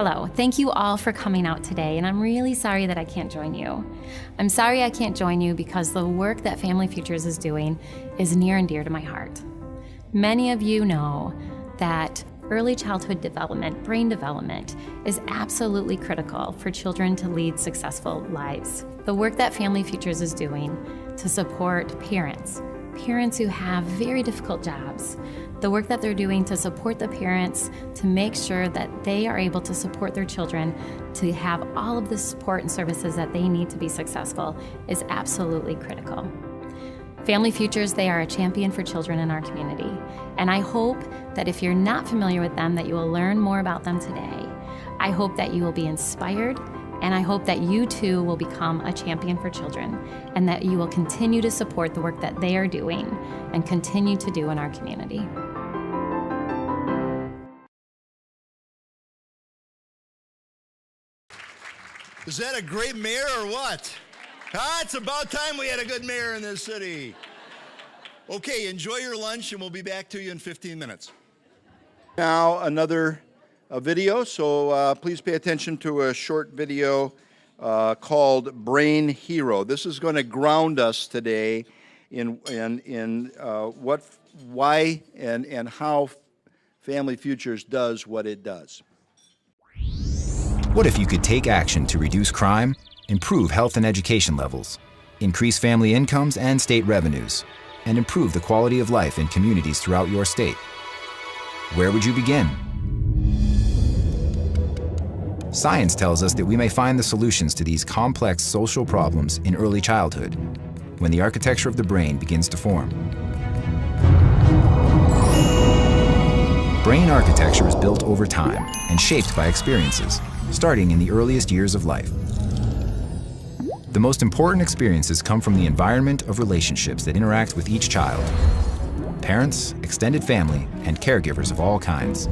Hello, thank you all for coming out today, and I'm really sorry that I can't join you. I'm sorry I can't join you because the work that Family Futures is doing is near and dear to my heart. Many of you know that early childhood development, brain development, is absolutely critical for children to lead successful lives. The work that Family Futures is doing to support parents who have very difficult jobs, the work that they're doing to support the parents to make sure that they are able to support their children, to have all of the support and services that they need to be successful is absolutely critical. Family Futures, they are a champion for children in our community. And I hope that if you're not familiar with them, that you will learn more about them today. I hope that you will be inspired, and I hope that you too will become a champion for children, and that you will continue to support the work that they are doing and continue to do in our community. Is that a great mayor or what? It's about time we had a good mayor in this city. Okay, enjoy your lunch, and we'll be back to you in 15 minutes. Now another video, so please pay attention to a short video called Brain Hero. This is going to ground us today in why and how Family Futures does what it does. What if you could take action to reduce crime, improve health and education levels, increase family incomes and state revenues, and improve the quality of life in communities throughout your state? Where would you begin? Science tells us that we may find the solutions to these complex social problems in early childhood, when the architecture of the brain begins to form. Brain architecture is built over time and shaped by experiences, starting in the earliest years of life. The most important experiences come from the environment of relationships that interact with each child: parents, extended family, and caregivers of all kinds.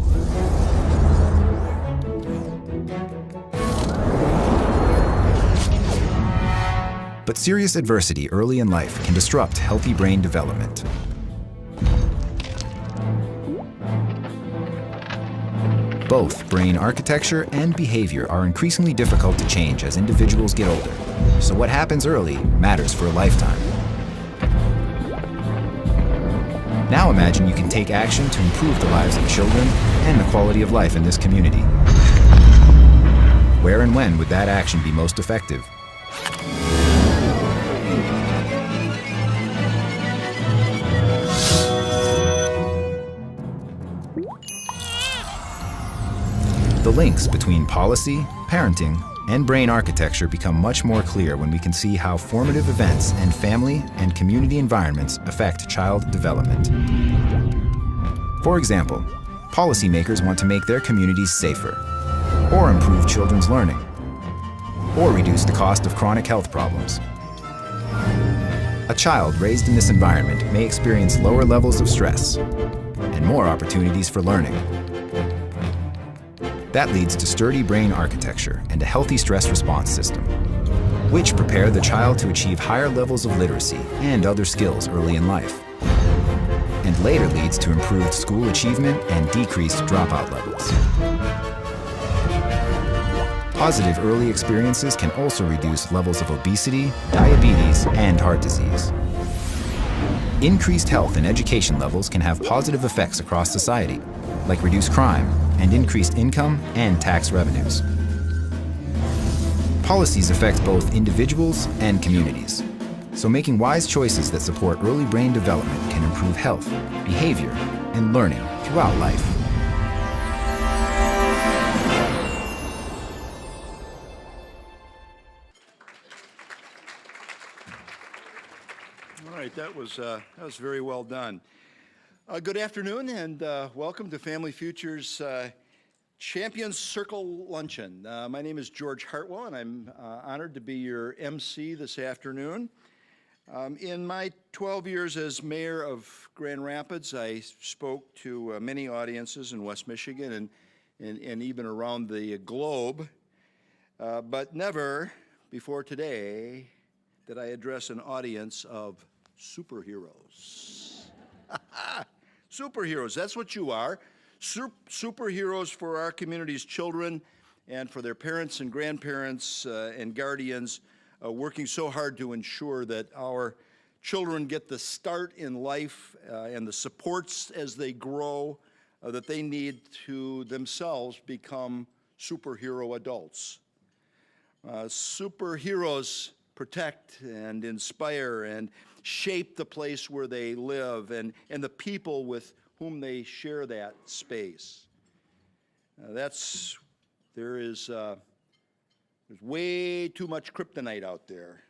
But serious adversity early in life can disrupt healthy brain development. Both brain architecture and behavior are increasingly difficult to change as individuals get older. So what happens early matters for a lifetime. Now imagine you can take action to improve the lives of children and the quality of life in this community. Where and when would that action be most effective? The links between policy, parenting, and brain architecture become much more clear when we can see how formative events and family and community environments affect child development. For example, policymakers want to make their communities safer, or improve children's learning, or reduce the cost of chronic health problems. A child raised in this environment may experience lower levels of stress and more opportunities for learning. That leads to sturdy brain architecture and a healthy stress response system, which prepare the child to achieve higher levels of literacy and other skills early in life, and later leads to improved school achievement and decreased dropout levels. Positive early experiences can also reduce levels of obesity, diabetes, and heart disease. Increased health and education levels can have positive effects across society, like reduced crime and increased income and tax revenues. Policies affect both individuals and communities, so making wise choices that support early brain development can improve health, behavior, and learning throughout life. All right, that was very well done. Good afternoon, and welcome to Family Futures Champions Circle Luncheon. My name is George Hartwell, and I'm honored to be your MC this afternoon. In my 12 years as mayor of Grand Rapids, I spoke to many audiences in West Michigan and even around the globe, but never before today did I address an audience of superheroes. Superheroes, that's what you are. Superheroes for our community's children and for their parents and grandparents and guardians working so hard to ensure that our children get the start in life and the supports as they grow that they need to themselves become superhero adults. Superheroes protect and inspire and shape the place where they live and the people with whom they share that space. There's way too much kryptonite out there.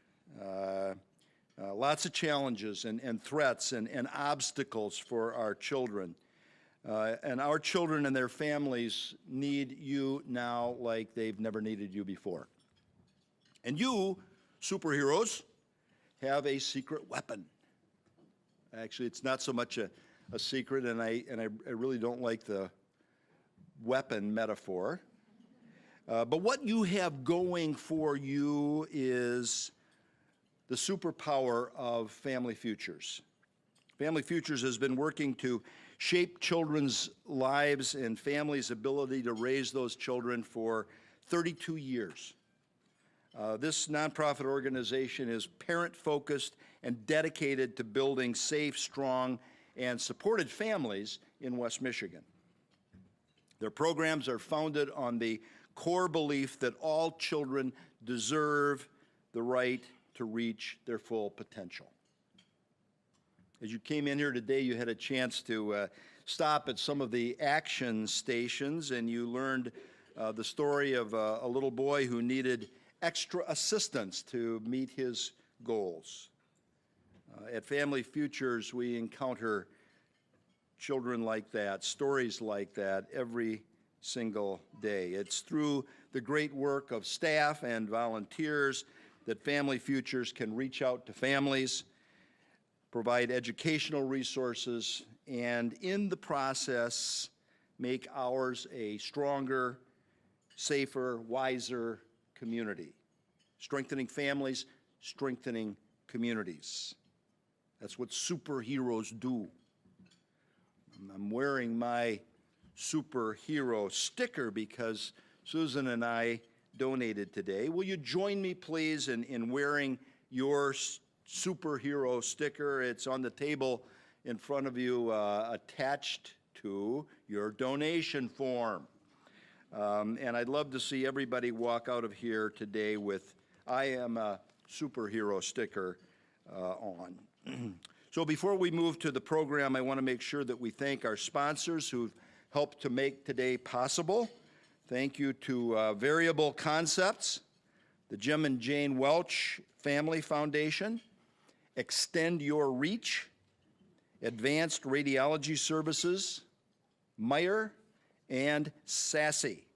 Lots of challenges and threats and obstacles for our children. And our children and their families need you now like they've never needed you before. And you, superheroes, have a secret weapon. Actually, it's not so much a secret, and I really don't like the weapon metaphor. But what you have going for you is the superpower of Family Futures. Family Futures has been working to shape children's lives and families' ability to raise those children for 32 years. This nonprofit organization is parent-focused and dedicated to building safe, strong, and supported families in West Michigan. Their programs are founded on the core belief that all children deserve the right to reach their full potential. As you came in here today, you had a chance to stop at some of the action stations, and you learned the story of a little boy who needed extra assistance to meet his goals. At Family Futures, we encounter children like that, stories like that every single day. It's through the great work of staff and volunteers that Family Futures can reach out to families, provide educational resources, and in the process, make ours a stronger, safer, wiser community. Strengthening families, strengthening communities. That's what superheroes do. I'm wearing my superhero sticker because Susan and I donated today. Will you join me, please, in wearing your superhero sticker? It's on the table in front of you, attached to your donation form. And I'd love to see everybody walk out of here today with "I am a superhero" sticker on. So before we move to the program, I want to make sure that we thank our sponsors who've helped to make today possible. Thank you to Variable Concepts, the Jim and Jane Welch Family Foundation, Extend Your Reach, Advanced Radiology Services, Meyer, and Sassy.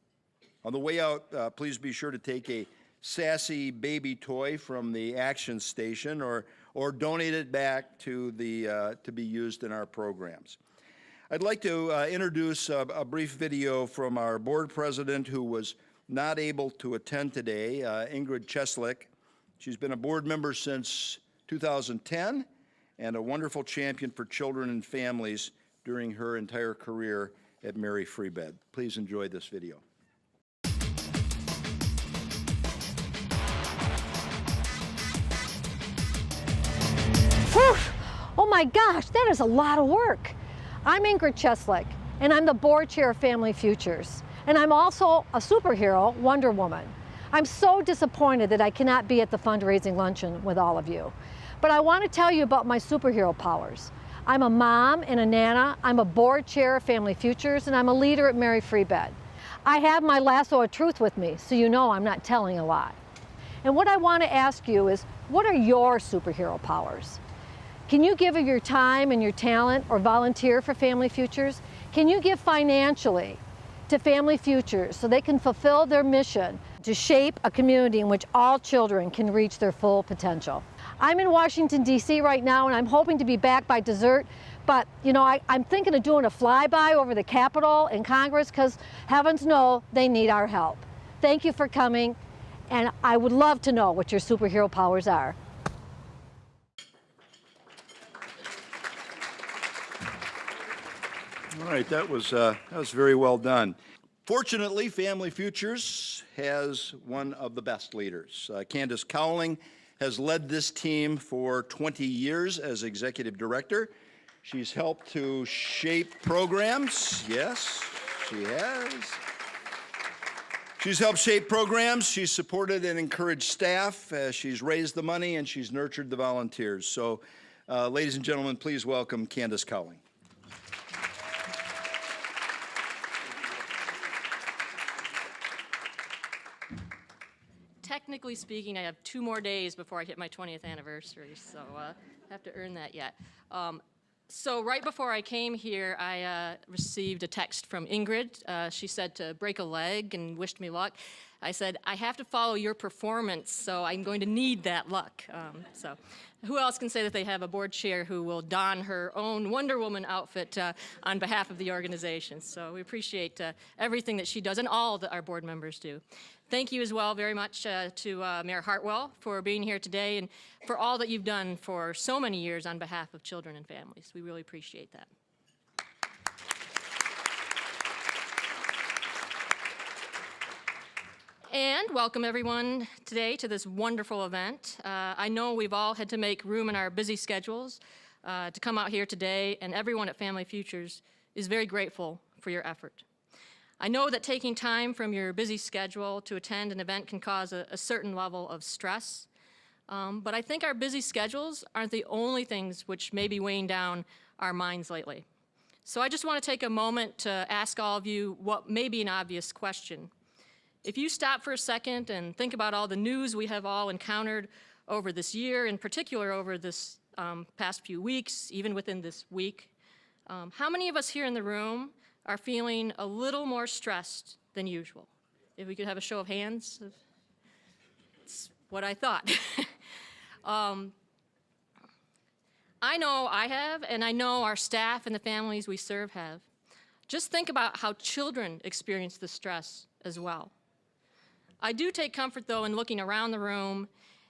On the way out, please be sure to take a Sassy baby toy from the action station or donate it back to be used in our programs. I'd like to introduce a brief video from our board president who was not able to attend today, Ingrid Cheslick. She's been a board member since 2010 and a wonderful champion for children and families during her entire career at Mary Free Bed. Please enjoy this video. Whew. Oh my gosh, that is a lot of work. I'm Ingrid Cheslick, and I'm the board chair of Family Futures. And I'm also a superhero, Wonder Woman. I'm so disappointed that I cannot be at the fundraising luncheon with all of you. But I want to tell you about my superhero powers. I'm a mom and a nana, I'm a board chair of Family Futures, and I'm a leader at Mary Free Bed. I have my lasso of truth with me, so you know I'm not telling a lie. And what I want to ask you is, what are your superhero powers? Can you give of your time and your talent or volunteer for Family Futures? Can you give financially to Family Futures so they can fulfill their mission to shape a community in which all children can reach their full potential? I'm in Washington, D.C. right now, and I'm hoping to be back by dessert, but you know, I'm thinking of doing a flyby over the Capitol and Congress because heavens know they need our help. Thank you for coming, and I would love to know what your superhero powers are. All right, that was very well done. Fortunately, Family Futures has one of the best leaders. Candace Cowling has led this team for 20 years as executive director. She's helped to shape programs. Yes, she has. She's helped shape programs. She's supported and encouraged staff. She's raised the money, and she's nurtured the volunteers. So, ladies and gentlemen, please welcome Candace Cowling. Technically speaking, I have 2 more days before I hit my 20th anniversary, so I have to earn that yet. So right before I came here, I received a text from Ingrid. She said to break a leg and wished me luck. I said, I have to follow your performance, so I'm going to need that luck. So who else can say that they have a board chair who will don her own Wonder Woman outfit on behalf of the organization? So we appreciate everything that she does and all that our board members do. Thank you as well very much to Mayor Hartwell for being here today and for all that you've done for so many years on behalf of children and families. We really appreciate that. And welcome everyone today to this wonderful event. I know we've all had to make room in our busy schedules to come out here today, and everyone at Family Futures is very grateful for your effort. I know that taking time from your busy schedule to attend an event can cause a certain level of stress, but I think our busy schedules aren't the only things which may be weighing down our minds lately. So I just want to take a moment to ask all of you what may be an obvious question. If you stop for a second and think about all the news we have all encountered over this year, in particular over this past few weeks, even within this week, how many of us here in the room are feeling a little more stressed than usual? If we could have a show of hands. It's what I thought. I know I have, and I know our staff and the families we serve have. Just think about how children experience the stress as well. I do take comfort, though, in looking around the room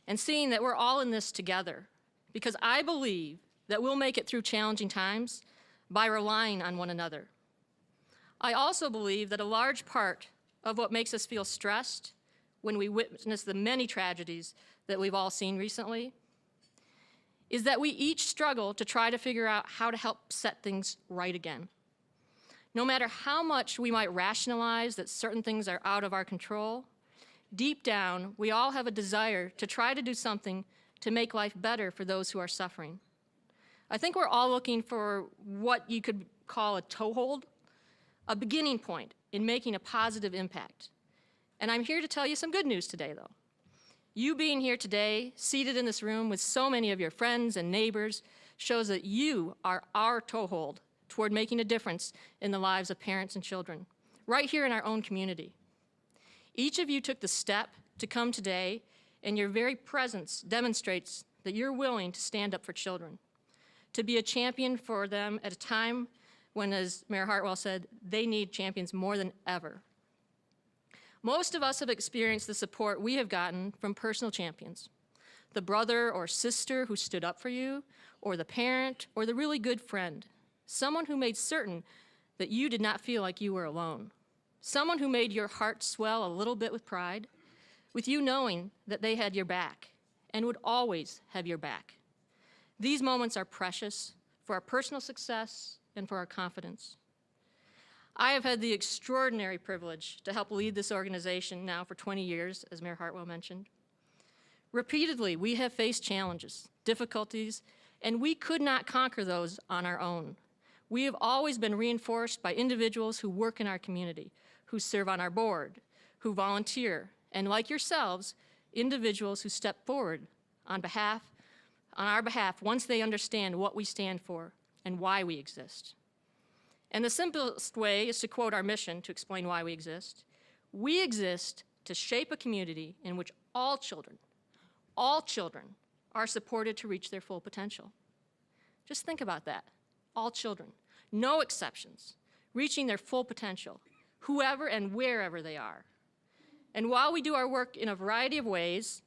and seeing that we're all in this together, because I believe that we'll make it through challenging times by relying on one another. I also believe that a large part of what makes us feel stressed when we witness the many tragedies that we've all seen recently is that we each struggle to try to figure out how to help set things right again. No matter how much we might rationalize that certain things are out of our control, deep down, we all have a desire to try to do something to make life better for those who are suffering. I think we're all looking for what you could call a toehold, a beginning point in making a positive impact. And I'm here to tell you some good news today, though. You being here today, seated in this room with so many of your friends and neighbors, shows that you are our toehold toward making a difference in the lives of parents and children, right here in our own community. Each of you took the step to come today, and your very presence demonstrates that you're willing to stand up for children, to be a champion for them at a time when, as Mayor Hartwell said, they need champions more than ever. Most of us have experienced the support we have gotten from personal champions, the brother or sister who stood up for you, or the parent, or the really good friend, someone who made certain that you did not feel like you were alone. Someone who made your heart swell a little bit with pride, with you knowing that they had your back and would always have your back. These moments are precious for our personal success and for our confidence. I have had the extraordinary privilege to help lead this organization now for 20 years, as Mayor Hartwell mentioned. Repeatedly, we have faced challenges, difficulties, and we could not conquer those on our own. We have always been reinforced by individuals who work in our community, who serve on our board, who volunteer, and like yourselves, individuals who step forward on our behalf once they understand what we stand for and why we exist. And the simplest way is to quote our mission to explain why we exist. We exist to shape a community in which all children are supported to reach their full potential. Just think about that. All children, no exceptions, reaching their full potential, whoever and wherever they are. And while we do our work in a variety of ways,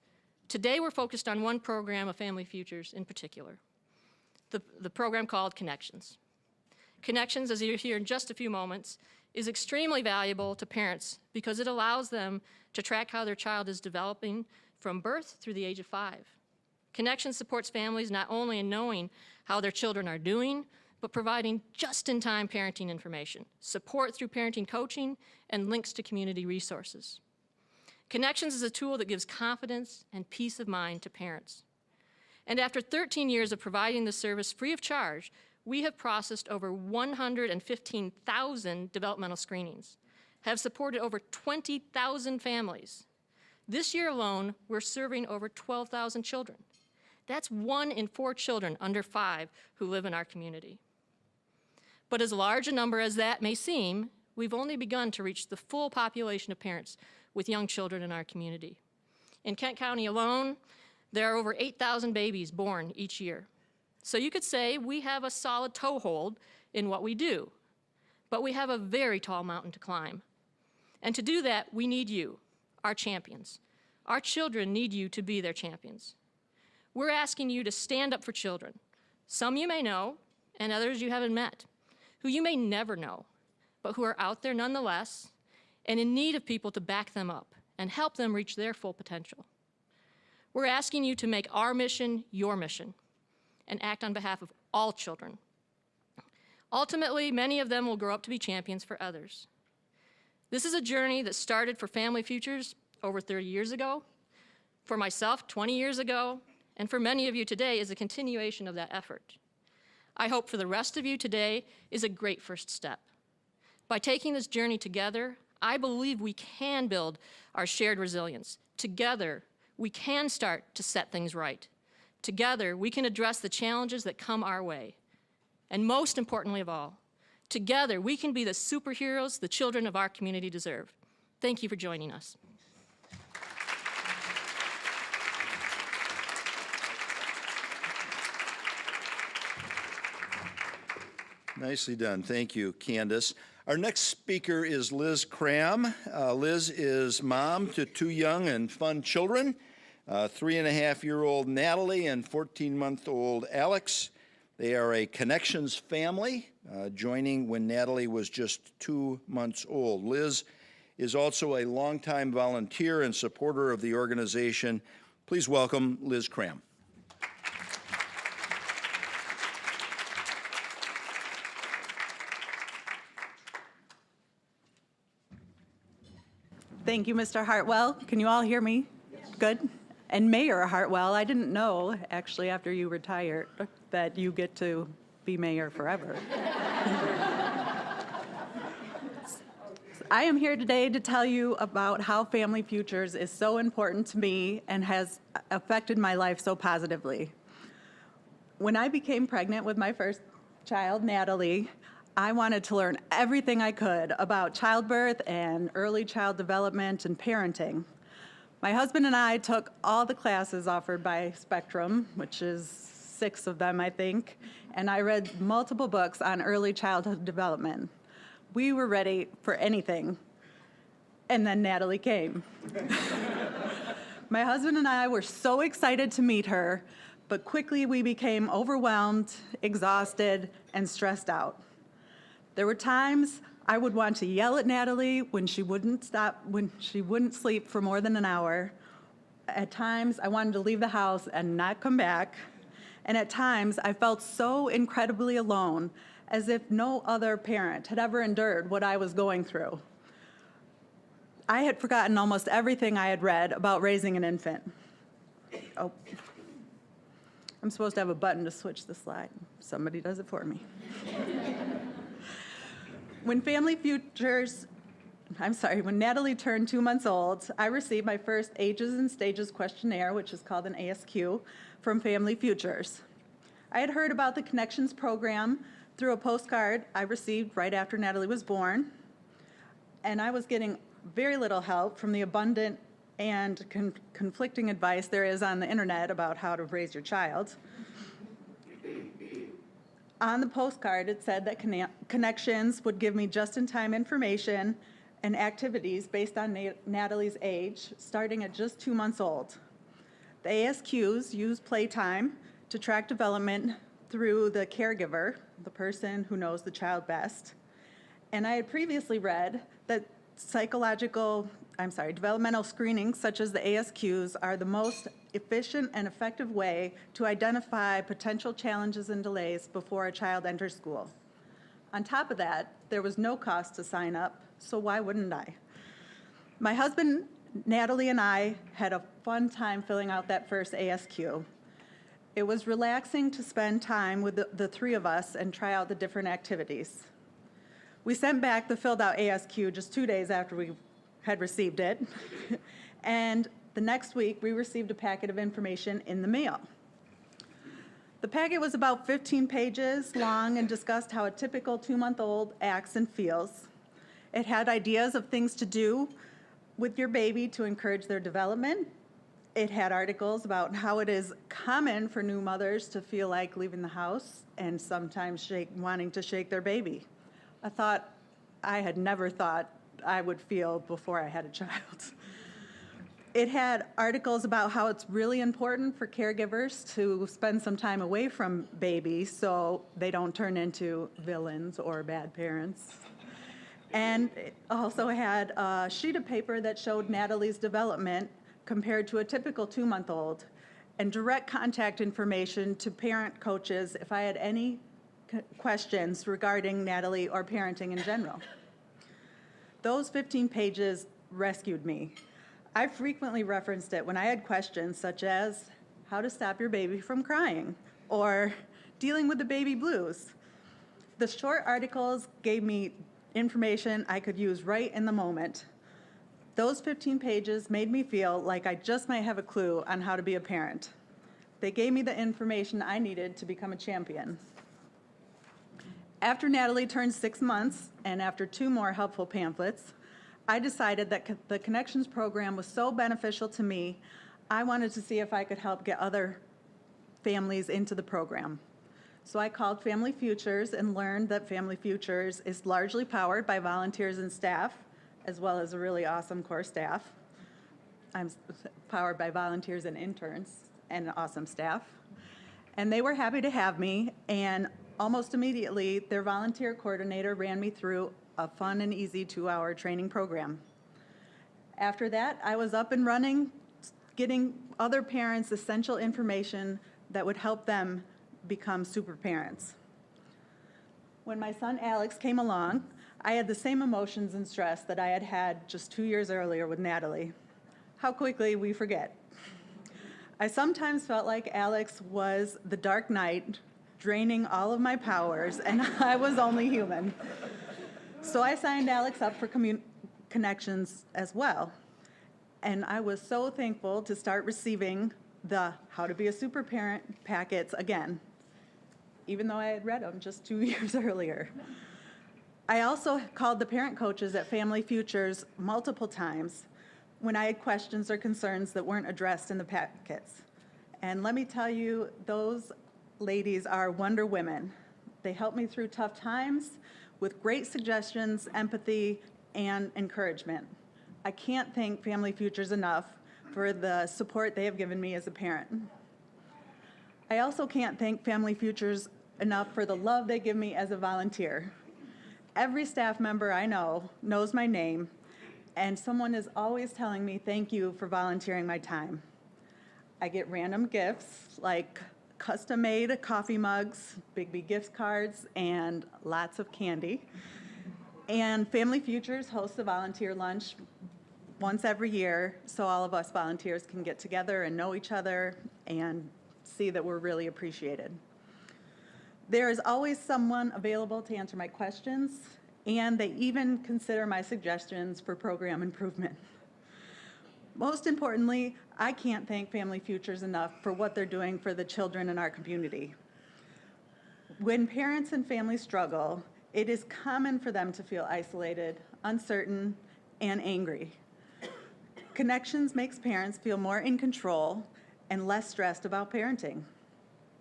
today we're focused on one program of Family Futures in particular, the program called Connections. Connections, as you'll hear in just a few moments, is extremely valuable to parents because it allows them to track how their child is developing from birth through the age of 5. Connections supports families not only in knowing how their children are doing, but providing just-in-time parenting information, support through parenting coaching, and links to community resources. Connections is a tool that gives confidence and peace of mind to parents. And after 13 years of providing the service free of charge, we have processed over 115,000 developmental screenings, have supported over 20,000 families. This year alone, we're serving over 12,000 children. That's 1 in 4 children under 5 who live in our community. But as large a number as that may seem, we've only begun to reach the full population of parents with young children in our community. In Kent County alone, there are over 8,000 babies born each year. So you could say we have a solid toehold in what we do, but we have a very tall mountain to climb. And to do that, we need you, our champions. Our children need you to be their champions. We're asking you to stand up for children. Some you may know, and others you haven't met, who you may never know, but who are out there nonetheless, and in need of people to back them up and help them reach their full potential. We're asking you to make our mission your mission and act on behalf of all children. Ultimately, many of them will grow up to be champions for others. This is a journey that started for Family Futures over 30 years ago, for myself 20 years ago, and for many of you today is a continuation of that effort. I hope for the rest of you today is a great first step. By taking this journey together, I believe we can build our shared resilience. Together, we can start to set things right. Together, we can address the challenges that come our way. And most importantly of all, together, we can be the superheroes the children of our community deserve. Thank you for joining us. Nicely done. Thank you, Candace. Our next speaker is Liz Cram. Liz is mom to 2 young and fun children, 3.5-year-old Natalie and 14-month-old Alex. They are a Connections family, joining when Natalie was just 2 months old. Liz is also a longtime volunteer and supporter of the organization. Please welcome Liz Cram. Thank you, Mr. Hartwell. Can you all hear me? Yes. Good. And Mayor Hartwell, I didn't know, actually, after you retired, that you get to be mayor forever. I am here today to tell you about how Family Futures is so important to me and has affected my life so positively. When I became pregnant with my first child, Natalie, I wanted to learn everything I could about childbirth and early child development and parenting. My husband and I took all the classes offered by Spectrum, which is 6 of them, I think, and I read multiple books on early childhood development. We were ready for anything, and then Natalie came. My husband and I were so excited to meet her, but quickly we became overwhelmed, exhausted, and stressed out. There were times I would want to yell at Natalie when she wouldn't sleep for more than an hour. At times, I wanted to leave the house and not come back. And at times, I felt so incredibly alone, as if no other parent had ever endured what I was going through. I had forgotten almost everything I had read about raising an infant. Oh, I'm supposed to have a button to switch the slide. Somebody does it for me. When Natalie turned 2 months old, I received my first Ages and Stages questionnaire, which is called an ASQ, from Family Futures. I had heard about the Connections program through a postcard I received right after Natalie was born, and I was getting very little help from the abundant and conflicting advice there is on the internet about how to raise your child. On the postcard, it said that Connections would give me just-in-time information and activities based on Natalie's age, starting at just 2 months old. The ASQs use playtime to track development through the caregiver, the person who knows the child best. And I had previously read that psychological developmental screenings such as the ASQs are the most efficient and effective way to identify potential challenges and delays before a child enters school. On top of that, there was no cost to sign up, so why wouldn't I? My husband, Natalie, and I had a fun time filling out that first ASQ. It was relaxing to spend time with the three of us and try out the different activities. We sent back the filled out ASQ just 2 days after we had received it. And the next week, we received a packet of information in the mail. The packet was about 15 pages long and discussed how a typical 2-month-old acts and feels. It had ideas of things to do with your baby to encourage their development. It had articles about how it is common for new mothers to feel like leaving the house and sometimes wanting to shake their baby. A thought I had never thought I would feel before I had a child. It had articles about how it's really important for caregivers to spend some time away from babies so they don't turn into villains or bad parents. And it also had a sheet of paper that showed Natalie's development compared to a typical 2-month-old, and direct contact information to parent coaches if I had any questions regarding Natalie or parenting in general. Those 15 pages rescued me. I frequently referenced it when I had questions such as how to stop your baby from crying or dealing with the baby blues. The short articles gave me information I could use right in the moment. Those 15 pages made me feel like I just might have a clue on how to be a parent. They gave me the information I needed to become a champion. After Natalie turned 6 months, and after 2 more helpful pamphlets, I decided that the Connections program was so beneficial to me, I wanted to see if I could help get other families into the program. So I called Family Futures and learned that Family Futures is largely powered by volunteers and staff, as well as a really awesome core staff. I'm powered by volunteers and interns and awesome staff. And they were happy to have me, and almost immediately, their volunteer coordinator ran me through a fun and easy 2-hour training program. After that, I was up and running, getting other parents essential information that would help them become super parents. When my son Alex came along, I had the same emotions and stress that I had had just 2 years earlier with Natalie. How quickly we forget. I sometimes felt like Alex was the Dark Knight, draining all of my powers, and I was only human. So I signed Alex up for Connections as well. And I was so thankful to start receiving the How to Be a Super Parent packets again, even though I had read them just 2 years earlier. I also called the parent coaches at Family Futures multiple times when I had questions or concerns that weren't addressed in the packets. And let me tell you, those ladies are Wonder Women. They helped me through tough times with great suggestions, empathy, and encouragement. I can't thank Family Futures enough for the support they have given me as a parent. I also can't thank Family Futures enough for the love they give me as a volunteer. Every staff member I know knows my name, and someone is always telling me thank you for volunteering my time. I get random gifts like custom-made coffee mugs, Big B gift cards, and lots of candy. And Family Futures hosts a volunteer lunch once every year so all of us volunteers can get together and know each other and see that we're really appreciated. There is always someone available to answer my questions, and they even consider my suggestions for program improvement. Most importantly, I can't thank Family Futures enough for what they're doing for the children in our community. When parents and families struggle, it is common for them to feel isolated, uncertain, and angry. Connections makes parents feel more in control and less stressed about parenting.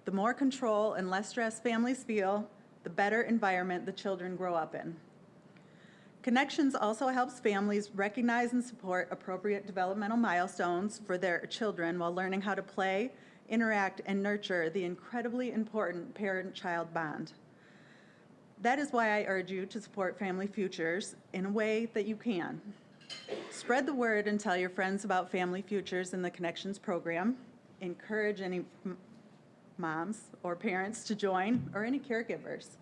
The more control and less stress families feel, the better environment the children grow up in. Connections also helps families recognize and support appropriate developmental milestones for their children while learning how to play, interact, and nurture the incredibly important parent-child bond. That is why I urge you to support Family Futures in a way that you can. Spread the word and tell your friends about Family Futures and the Connections program. Encourage any moms or parents to join, or any caregivers.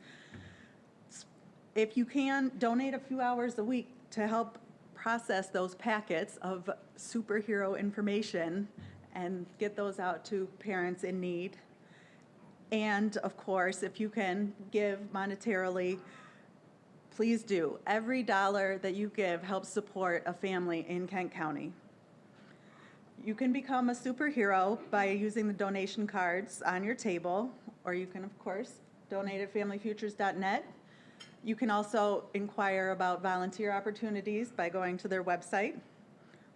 If you can, donate a few hours a week to help process those packets of superhero information and get those out to parents in need. And of course, if you can give monetarily, please do. Every dollar that you give helps support a family in Kent County. You can become a superhero by using the donation cards on your table, or you can, of course, donate at familyfutures.net. You can also inquire about volunteer opportunities by going to their website,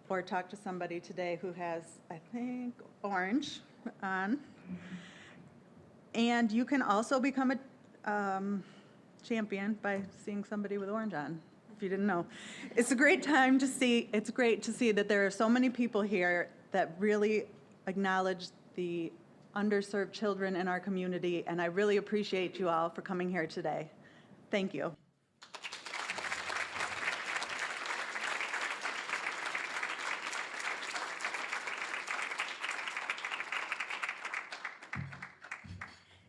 or talk to somebody today who has, I think, orange on. And you can also become a champion by seeing somebody with orange on, if you didn't know. It's a great time to see, it's great to see that there are so many people here that really acknowledge the underserved children in our community, and I really appreciate you all for coming here today. Thank you.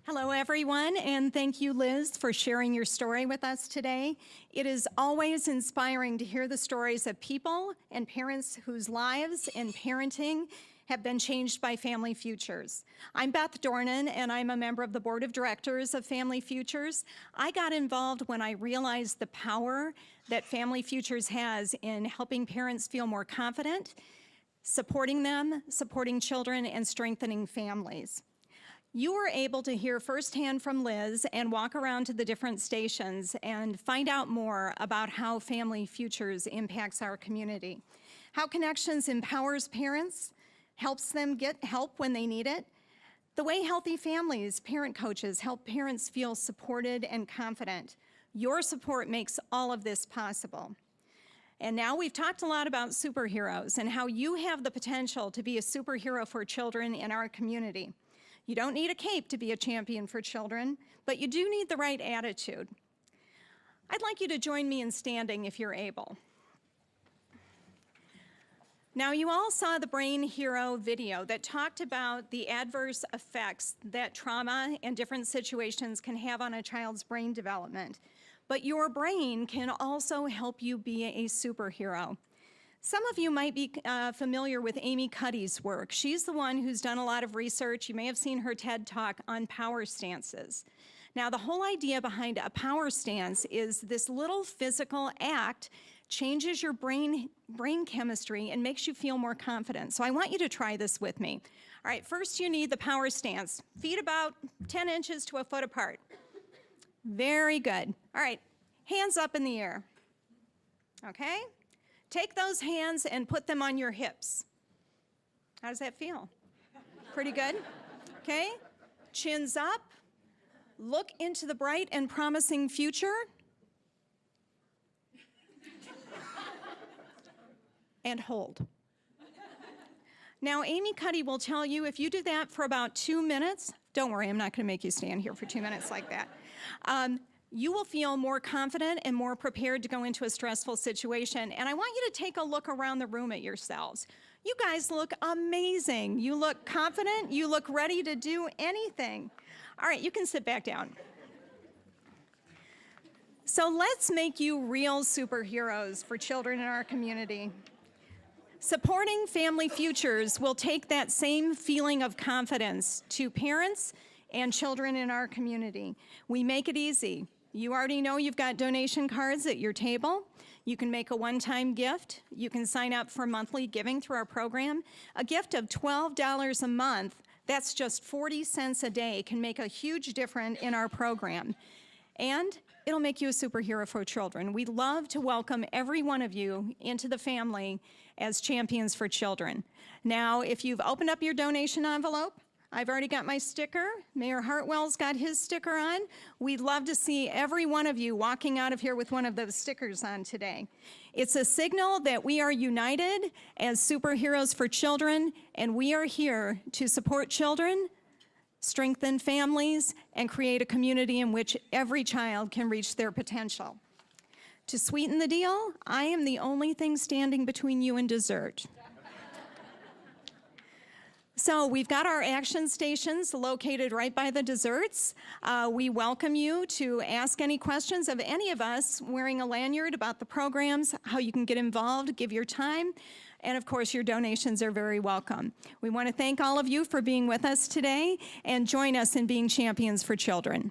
Hello, everyone, and thank you, Liz, for sharing your story with us today. It is always inspiring to hear the stories of people and parents whose lives and parenting have been changed by Family Futures. I'm Beth Dornan, and I'm a member of the board of directors of Family Futures. I got involved when I realized the power that Family Futures has in helping parents feel more confident, supporting them, supporting children, and strengthening families. You were able to hear firsthand from Liz and walk around to the different stations and find out more about how Family Futures impacts our community, how Connections empowers parents, helps them get help when they need it, the way Healthy Families parent coaches help parents feel supported and confident. Your support makes all of this possible. And now we've talked a lot about superheroes and how you have the potential to be a superhero for children in our community. You don't need a cape to be a champion for children, but you do need the right attitude. I'd like you to join me in standing if you're able. Now, you all saw the Brain Hero video that talked about the adverse effects that trauma and different situations can have on a child's brain development. But your brain can also help you be a superhero. Some of you might be familiar with Amy Cuddy's work. She's the one who's done a lot of research. You may have seen her TED Talk on power stances. Now, the whole idea behind a power stance is this little physical act changes your brain chemistry and makes you feel more confident. So I want you to try this with me. All right, first you need the power stance. Feet about 10 inches to a foot apart. Very good. All right, hands up in the air. Okay? Take those hands and put them on your hips. How does that feel? Pretty good? Okay? Chins up. Look into the bright and promising future. And hold. Now, Amy Cuddy will tell you if you do that for about 2 minutes, don't worry, I'm not going to make you stand here for 2 minutes like that. You will feel more confident and more prepared to go into a stressful situation. And I want you to take a look around the room at yourselves. You guys look amazing. You look confident. You look ready to do anything. All right, you can sit back down. So let's make you real superheroes for children in our community. Supporting Family Futures will take that same feeling of confidence to parents and children in our community. We make it easy. You already know you've got donation cards at your table. You can make a one-time gift. You can sign up for monthly giving through our program. A gift of $12 a month, that's just 40 cents a day, can make a huge difference in our program. And it'll make you a superhero for children. We'd love to welcome every one of you into the family as champions for children. Now, if you've opened up your donation envelope, I've already got my sticker. Mayor Hartwell's got his sticker on. We'd love to see every one of you walking out of here with one of those stickers on today. It's a signal that we are united as superheroes for children, and we are here to support children, strengthen families, and create a community in which every child can reach their potential. To sweeten the deal, I am the only thing standing between you and dessert. So we've got our action stations located right by the desserts. We welcome you to ask any questions of any of us wearing a lanyard about the programs, how you can get involved, give your time, and of course your donations are very welcome. We want to thank all of you for being with us today and join us in being champions for children.